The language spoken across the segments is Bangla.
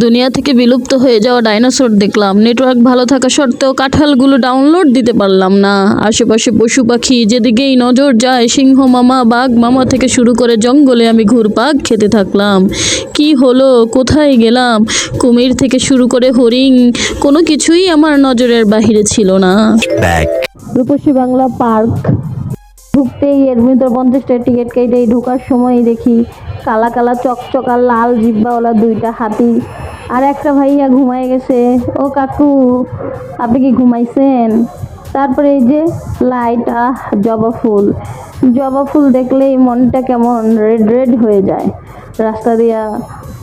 দুনিয়া থেকে বিলুপ্ত হয়ে যাওয়া ডাইনোসর দেখলাম। নেটওয়ার্ক ভালো থাকা সত্ত্বেও কাঁঠালগুলো ডাউনলোড দিতে পারলাম না। আশেপাশে পশু পাখি যেদিকেই নজর যায়, সিংহ মামা বাঘ মামা থেকে শুরু করে জঙ্গলে আমি ঘুরপাক খেতে থাকলাম। কি হলো, কোথায় গেলাম? কুমির থেকে শুরু করে হরিণ, কোনো কিছুই আমার নজরের বাহিরে ছিল না। রূপসী বাংলা পার্ক ঢুকতেই এর ভিতর 50 টাকা টিকিট কেটেই ঢোকার সময় দেখি কালা কালা চকচকা লাল জিব্বাওয়ালা দুইটা হাতি, আর একটা ভাইয়া ঘুমায় গেছে। ও কাকু, আপনি কি ঘুমাইছেন? তারপরে এই যে লাইট, জবা ফুল দেখলেই মনটা কেমন রেড রেড হয়ে যায়। রাস্তা দিয়া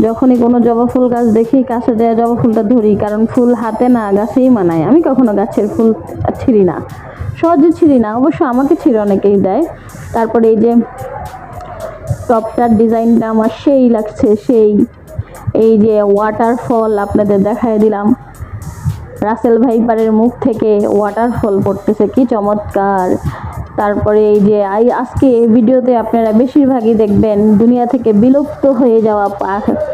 যখনই কোনো জবা ফুল গাছ দেখি, কাছে যায় জবা ফুলটা ধরি, কারণ ফুল হাতে না গাছেই মানায়। আমি কখনো গাছের ফুল ছিঁড়ি না, সহজে ছিঁড়ি না, অবশ্য আমাকে ছিঁড়ে অনেকেই দেয়। তারপরে এই যে টপটার ডিজাইনটা আমার সেই লাগছে, সেই। এই যে ওয়াটারফল আপনাদের দেখায় দিলাম, রাসেল ভাইপারের মুখ থেকে ওয়াটারফল পড়তেছে, কি চমৎকার। তারপরে এই যে আজকে ভিডিওতে আপনারা বেশিরভাগই দেখবেন দুনিয়া থেকে বিলুপ্ত হয়ে যাওয়া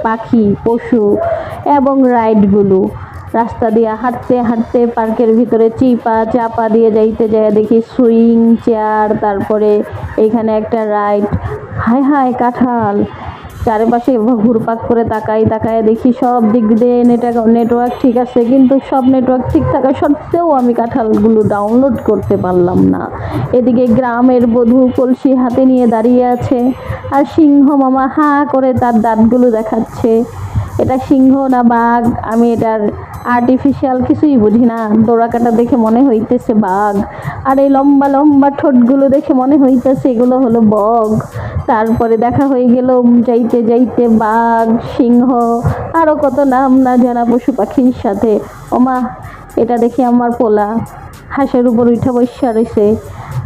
পাখি, পশু এবং রাইডগুলো। রাস্তা দিয়ে হাঁটতে হাঁটতে পার্কের ভিতরে চাপা দিয়ে যাইতে যায় দেখি সুইং চেয়ার, তারপরে এইখানে একটা রাইড। হায় হায় কাঁঠাল, চারিপাশে ঘুরপাক করে তাকাই দেখি সব দিক দিয়ে নেটওয়ার্ক ঠিক আছে, কিন্তু সব নেটওয়ার্ক ঠিক থাকা সত্ত্বেও আমি কাঁঠালগুলো ডাউনলোড করতে পারলাম না। এদিকে গ্রামের বধূ কলসি হাতে নিয়ে দাঁড়িয়ে আছে, আর সিংহ মামা হাঁ করে তার দাঁতগুলো দেখাচ্ছে। এটা সিংহ না বাঘ, আমি এটার আর্টিফিশিয়াল কিছুই বুঝি না। ডোরাকাটা দেখে মনে হইতেছে বাঘ, আর এই লম্বা লম্বা ঠোঁটগুলো দেখে মনে হইতেছে এগুলো হলো বগ। তারপরে দেখা হয়ে গেল যাইতে যাইতে বাঘ, সিংহ, আরও কত নাম না জানা পশু পাখির সাথে। ওমা, এটা দেখে আমার পোলা হাঁসের উপর উঠা বসা রয়েছে।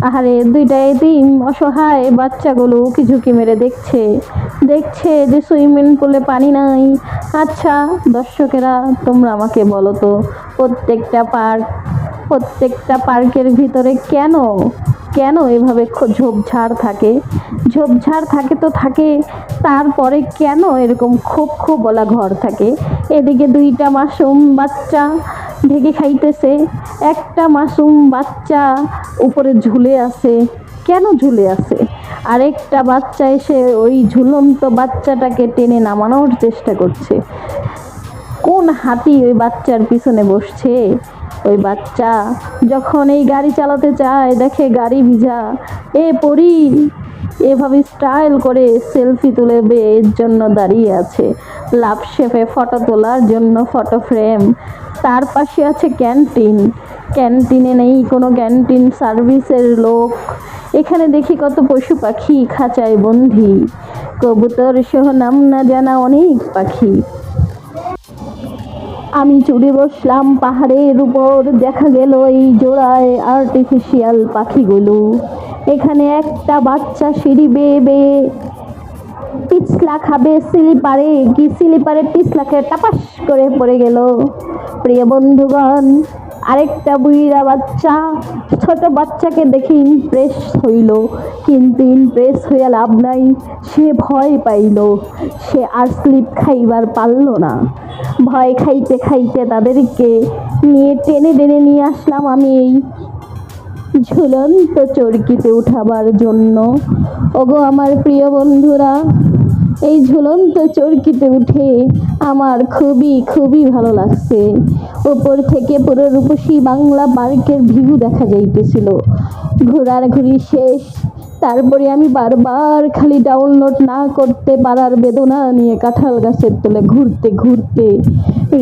আহারে, দুইটা এতিম অসহায় বাচ্চাগুলো উকি ঝুঁকি মেরে দেখছে যে সুইমিং পুলে পানি নাই। আচ্ছা দর্শকেরা, তোমরা আমাকে বলো তো, প্রত্যেকটা পার্কের ভিতরে কেন এভাবে ঝোপঝাড় থাকে? ঝোপঝাড় থাকে তো থাকে, তারপরে কেন এরকম খোপ বলা ঘর থাকে? এদিকে দুইটা মাসুম বাচ্চা ঢেকে খাইতেছে, একটা মাসুম বাচ্চা উপরে ঝুলে আছে। কেন ঝুলে আছে? আরেকটা বাচ্চা এসে ওই ঝুলন্ত বাচ্চাটাকে টেনে নামানোর চেষ্টা করছে। কোন হাতি ওই বাচ্চার পিছনে বসছে? ওই বাচ্চা যখন এই গাড়ি চালাতে চায়, দেখে গাড়ি ভিজা, পরি এভাবে স্টাইল করে সেলফি তুলে এর জন্য দাঁড়িয়ে আছে। লাভ শেপে ফটো তোলার জন্য ফটো ফ্রেম। তার পাশে আছে ক্যান্টিনে নেই কোনো ক্যান্টিন সার্ভিসের লোক। এখানে দেখি কত পশু পাখি খাঁচায় বন্দি, কবুতর সহ নাম না জানা অনেক পাখি। আমি চড়ে বসলাম পাহাড়ের উপর, দেখা গেল এই জোড়ায় আর্টিফিশিয়াল পাখিগুলো। এখানে একটা বাচ্চা সিঁড়ি বেয়ে পিছলা খাবে, স্লিপারে পিছলা খেয়ে টাপাস করে পড়ে গেল। প্রিয় বন্ধুগণ, আরেকটা বুইড়া বাচ্চা ছোট বাচ্চাকে দেখে ইমপ্রেস হইল, কিন্তু ইমপ্রেস হইয়া লাভ নাই, সে ভয় পাইল। সে আর স্লিপ খাইবার পারল না। ভয় খাইতে তাদেরকে নিয়ে টেনে নিয়ে আসলাম আমি এই ঝুলন্ত চরকিতে উঠাবার জন্য। ওগো আমার প্রিয় বন্ধুরা, এই ঝুলন্ত চরকিতে উঠে আমার খুবই ভালো লাগছে। উপর থেকে পুরো রূপসী বাংলা পার্কের ভিউ দেখা যাইতেছিল। ঘোরাঘুরি শেষ, তারপরে আমি বারবার খালি ডাউনলোড না করতে পারার বেদনা নিয়ে কাঁঠাল গাছের তলে ঘুরতে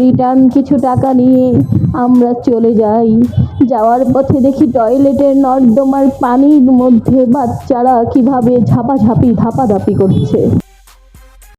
রিটার্ন কিছু টাকা নিয়ে আমরা চলে যাই। যাওয়ার পথে দেখি টয়লেটের নর্দমার পানির মধ্যে বাচ্চারা কিভাবে ধাপাধাপি করছে।